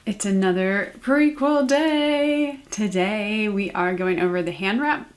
It's another prequel day. Today we are going over the hand wrap.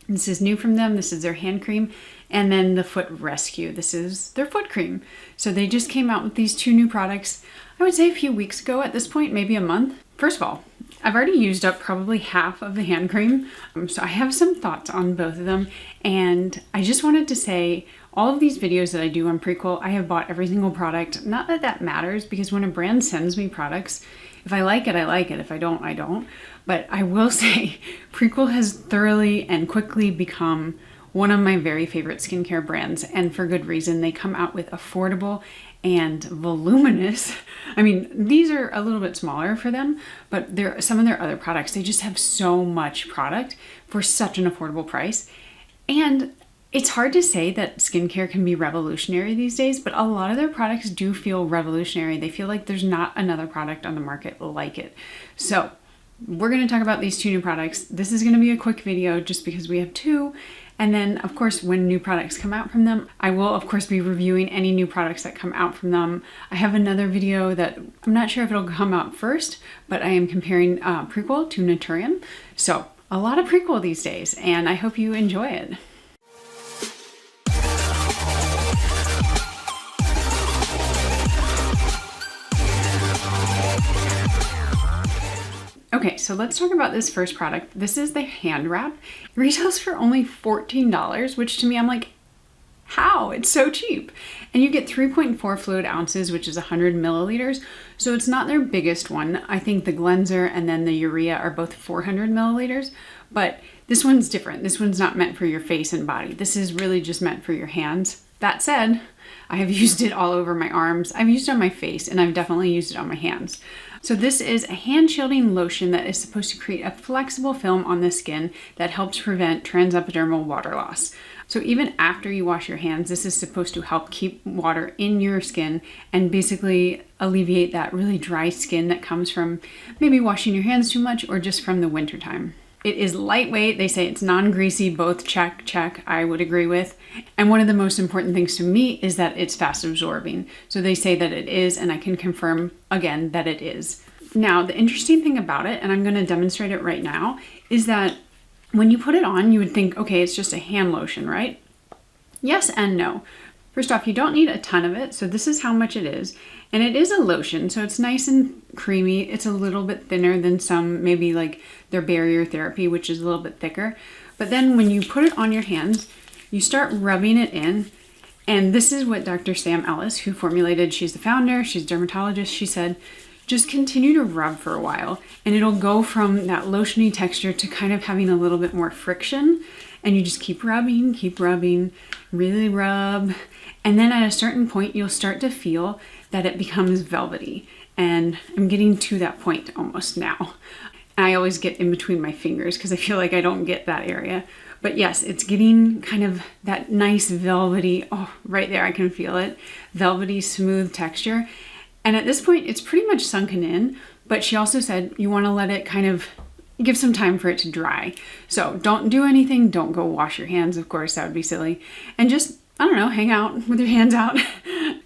This is new from them. This is their hand cream. And then the foot rescue. This is their foot cream. So they just came out with these two new products, I would say a few weeks ago at this point, maybe a month. First of all, I've already used up probably half of the hand cream. So I have some thoughts on both of them. And I just wanted to say, all of these videos that I do on Prequel, I have bought every single product. Not that that matters, because when a brand sends me products, if I like it, I like it. If I don't, I don't. But I will say, Prequel has thoroughly and quickly become one of my very favorite skincare brands, and for good reason. They come out with affordable and voluminous. I mean, these are a little bit smaller for them, but some of their other products, they just have so much product for such an affordable price. And it's hard to say that skincare can be revolutionary these days, but a lot of their products do feel revolutionary. They feel like there's not another product on the market like it. So we're going to talk about these two new products. This is going to be a quick video just because we have two. And then, of course, when new products come out from them, I will, of course, be reviewing any new products that come out from them. I have another video that I'm not sure if it'll come out first, but I am comparing Prequel to Naturium. So a lot of Prequel these days, and I hope you enjoy it. Okay, so let's talk about this first product. This is the hand wrap. It retails for only $14, which to me, I'm like, how? It's so cheap. And you get 3.4 fluid ounces, which is 100 milliliters. So it's not their biggest one. I think the Cleanser and then the Urea are both 400 milliliters, but this one's different. This one's not meant for your face and body. This is really just meant for your hands. That said, I have used it all over my arms. I've used it on my face, and I've definitely used it on my hands. So this is a hand shielding lotion that is supposed to create a flexible film on the skin that helps prevent transepidermal water loss. So even after you wash your hands, this is supposed to help keep water in your skin and basically alleviate that really dry skin that comes from maybe washing your hands too much or just from the winter time. It is lightweight. They say it's non-greasy, both check, I would agree with. And one of the most important things to me is that it's fast absorbing. So they say that it is, and I can confirm again that it is. Now, the interesting thing about it, and I'm going to demonstrate it right now, is that when you put it on, you would think, okay, it's just a hand lotion, right? Yes and no. First off, you don't need a ton of it. So this is how much it is. And it is a lotion, so it's nice and creamy. It's a little bit thinner than some, maybe like their barrier therapy, which is a little bit thicker. But then when you put it on your hands, you start rubbing it in. And this is what Dr. Sam Ellis, who formulated, she's the founder, she's a dermatologist, she said, just continue to rub for a while. And it'll go from that lotiony texture to kind of having a little bit more friction. And you just keep rubbing, really rub. And then at a certain point, you'll start to feel that it becomes velvety. And I'm getting to that point almost now. And I always get in between my fingers because I feel like I don't get that area. But yes, it's getting kind of that nice velvety, oh, right there, I can feel it. Velvety, smooth texture. And at this point, it's pretty much sunken in. But she also said you want to let it kind of give some time for it to dry. So don't do anything. Don't go wash your hands. Of course, that would be silly. And just, I don't know, hang out with your hands out.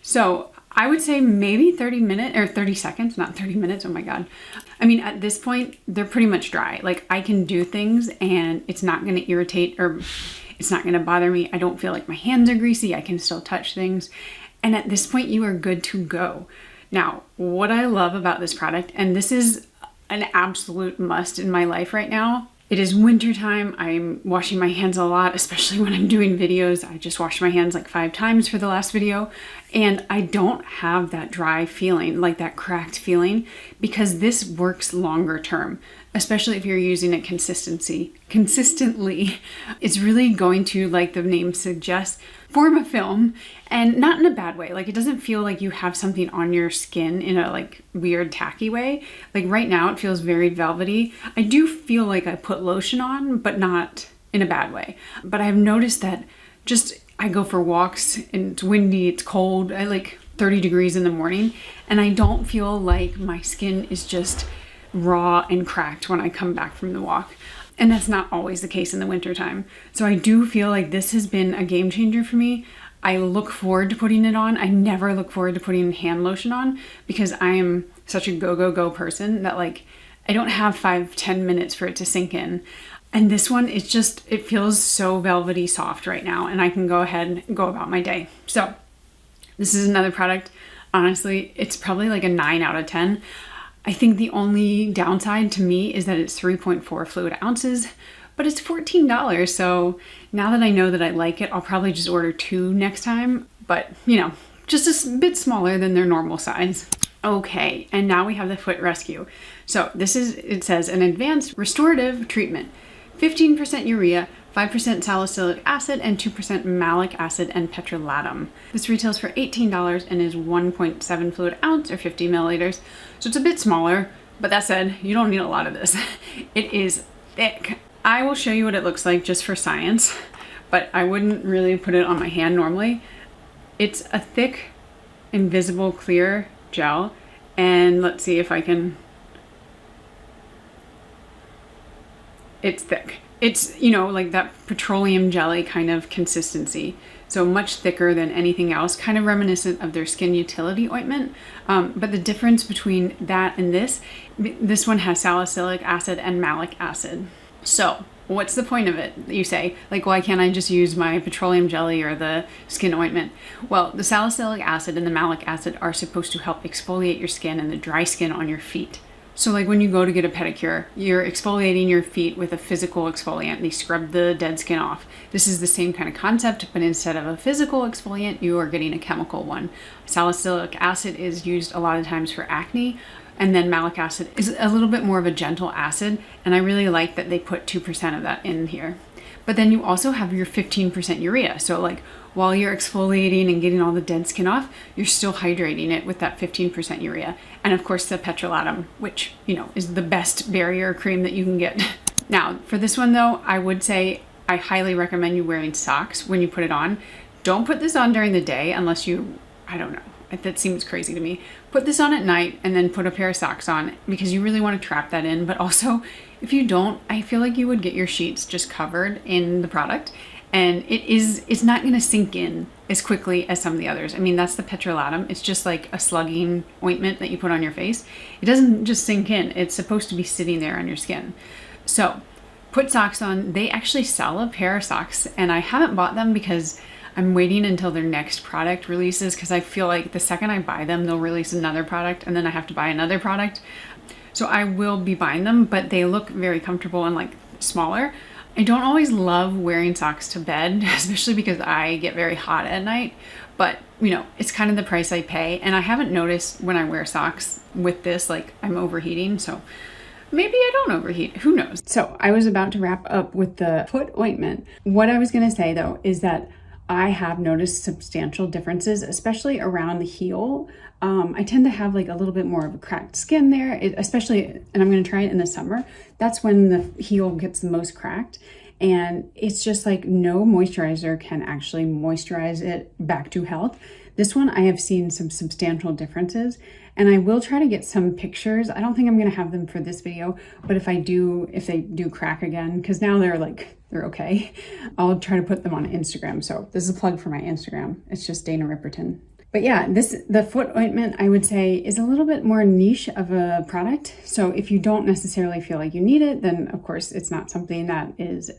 So I would say maybe 30 minutes or 30 seconds, not 30 minutes. Oh my God. I mean, at this point, they're pretty much dry. Like I can do things and it's not going to irritate or it's not going to bother me. I don't feel like my hands are greasy. I can still touch things. And at this point, you are good to go. Now, what I love about this product, and this is an absolute must in my life right now. It is winter time. I'm washing my hands a lot, especially when I'm doing videos. I just washed my hands like 5 times for the last video. And I don't have that dry feeling, like that cracked feeling, because this works longer term, especially if you're using it consistently. It's really going to, like the name suggests, form a film, and not in a bad way. Like it doesn't feel like you have something on your skin in a like weird tacky way. Like right now it feels very velvety. I do feel like I put lotion on, but not in a bad way. But I've noticed that just I go for walks and it's windy, it's cold, I like 30 degrees in the morning, and I don't feel like my skin is just raw and cracked when I come back from the walk. And that's not always the case in the winter time. So I do feel like this has been a game changer for me. I look forward to putting it on. I never look forward to putting hand lotion on because I am such a go person that like I don't have 5-10 minutes for it to sink in. And this one, it's just, it feels so velvety soft right now, and I can go ahead and go about my day. So this is another product. Honestly, it's probably like a 9 out of 10. I think the only downside to me is that it's 3.4 fluid ounces, but it's $14. So now that I know that I like it, I'll probably just order 2 next time. But you know, just a bit smaller than their normal size. Okay, and now we have the foot rescue. So this is, it says, an advanced restorative treatment. 15% urea, 5% salicylic acid, and 2% malic acid and petrolatum. This retails for $18 and is 1.7 fluid ounce or 50 milliliters. So it's a bit smaller, but that said, you don't need a lot of this. It is thick. I will show you what it looks like just for science, but I wouldn't really put it on my hand normally. It's a thick, invisible, clear gel. And let's see if I can... It's thick. It's, you know, like that petroleum jelly kind of consistency. So much thicker than anything else, kind of reminiscent of their skin utility ointment. But the difference between that and this one has salicylic acid and malic acid. So what's the point of it, you say? Like, why can't I just use my petroleum jelly or the skin ointment? Well, the salicylic acid and the malic acid are supposed to help exfoliate your skin and the dry skin on your feet. So like when you go to get a pedicure, you're exfoliating your feet with a physical exfoliant. They scrub the dead skin off. This is the same kind of concept, but instead of a physical exfoliant, you are getting a chemical one. Salicylic acid is used a lot of times for acne, and then malic acid is a little bit more of a gentle acid, and I really like that they put 2% of that in here. But then you also have your 15% urea. So like while you're exfoliating and getting all the dead skin off, you're still hydrating it with that 15% urea. And of course the petrolatum, which, you know, is the best barrier cream that you can get. Now for this one though, I would say I highly recommend you wearing socks when you put it on. Don't put this on during the day unless you, I don't know, that seems crazy to me. Put this on at night and then put a pair of socks on because you really want to trap that in. But also if you don't, I feel like you would get your sheets just covered in the product, and it's not going to sink in as quickly as some of the others. I mean, that's the petrolatum. It's just like a slugging ointment that you put on your face. It doesn't just sink in. It's supposed to be sitting there on your skin. So put socks on. They actually sell a pair of socks, and I haven't bought them because I'm waiting until their next product releases, because I feel like the second I buy them, they'll release another product and then I have to buy another product. So I will be buying them, but they look very comfortable and like smaller. I don't always love wearing socks to bed, especially because I get very hot at night, but you know, it's kind of the price I pay. And I haven't noticed when I wear socks with this, like I'm overheating. So maybe I don't overheat, who knows? So I was about to wrap up with the foot ointment. What I was going to say though, is that I have noticed substantial differences, especially around the heel. I tend to have like a little bit more of a cracked skin there, especially, and I'm going to try it in the summer. That's when the heel gets the most cracked. And it's just like no moisturizer can actually moisturize it back to health. This one, I have seen some substantial differences, and I will try to get some pictures. I don't think I'm going to have them for this video, but if they do crack again, because now they're okay, I'll try to put them on Instagram. So this is a plug for my Instagram. It's just Dana Ripperton. But yeah, the foot ointment, I would say, is a little bit more niche of a product. So if you don't necessarily feel like you need it, then of course it's not something that is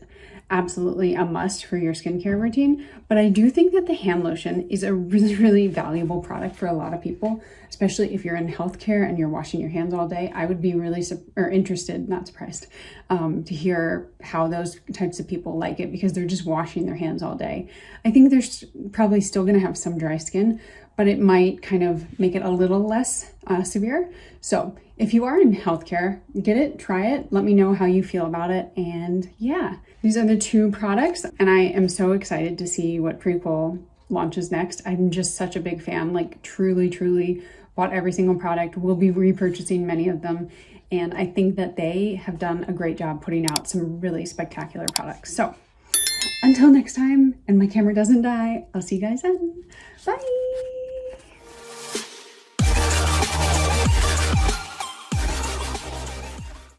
absolutely a must for your skincare routine. But I do think that the hand lotion is a really, really valuable product for a lot of people, especially if you're in healthcare and you're washing your hands all day. I would be really interested, not surprised, to hear how those types of people like it, because they're just washing their hands all day. I think they're probably still going to have some dry skin, but it might kind of make it a little less severe. So if you are in healthcare, get it, try it, let me know how you feel about it. And yeah, these are the 2 products, and I am so excited to see what Prequel launches next. I'm just such a big fan, like truly bought every single product, will be repurchasing many of them. And I think that they have done a great job putting out some really spectacular products. So until next time, and my camera doesn't die, I'll see you guys then. Bye.